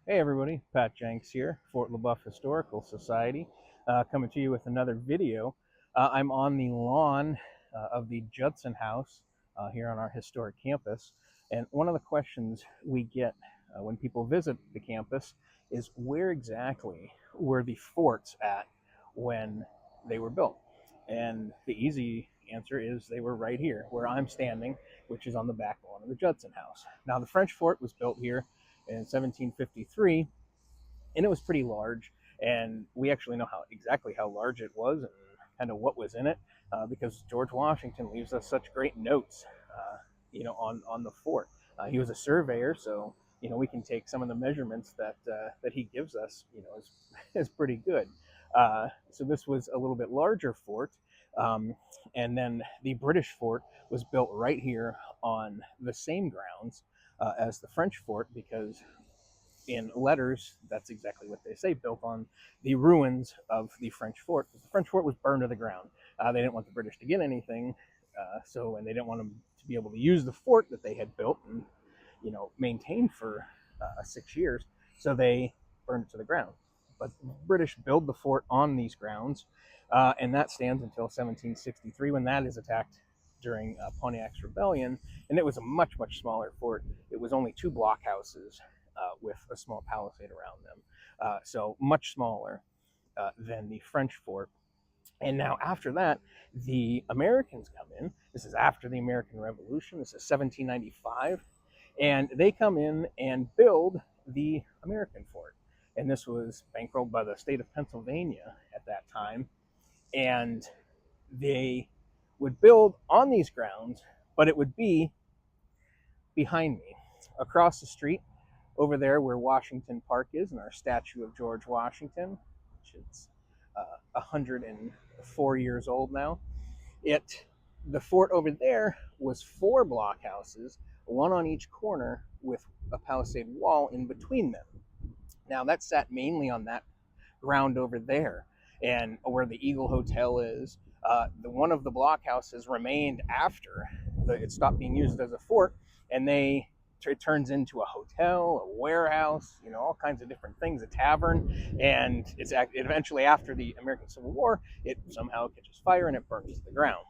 Hey everybody, Pat Jenks here, Fort LeBoeuf Historical Society, coming to you with another video. I'm on the lawn of the Judson House here on our historic campus, and one of the questions we get when people visit the campus is where exactly were the forts at when they were built? And the easy answer is they were right here, where I'm standing, which is on the back lawn of the Judson House. Now, the French fort was built here in 1753, and it was pretty large. And we actually know exactly how large it was and kind of what was in it, because George Washington leaves us such great notes, on the fort. He was a surveyor, so we can take some of the measurements that he gives us, is pretty good. So this was a little bit larger fort, um, and then the British fort was built right here on the same grounds as the French fort, because in letters, that's exactly what they say, built on the ruins of the French fort. The French fort was burned to the ground. They didn't want the British to get anything, and they didn't want them to be able to use the fort that they had built and maintained for 6 years. So they burned it to the ground. But the British build the fort on these grounds, and that stands until 1763, when that is attacked during Pontiac's rebellion, and it was a much smaller fort. It was only two blockhouses with a small palisade around them, so much smaller than the French fort. And now after that, the Americans come in. This is after the American Revolution. This is 1795, and they come in and build the American fort. And this was bankrolled by the state of Pennsylvania at that time, and they would build on these grounds, but it would be behind me, across the street, over there where Washington Park is, and our statue of George Washington, which is 104 years old now. The fort over there was four blockhouses, one on each corner, with a palisade wall in between them. Now that sat mainly on that ground over there, and where the Eagle Hotel is. One of the blockhouses remained after it stopped being used as a fort, and it turns into a hotel, a warehouse, all kinds of different things, a tavern. And eventually, after the American Civil War, it somehow catches fire and it burns to the ground.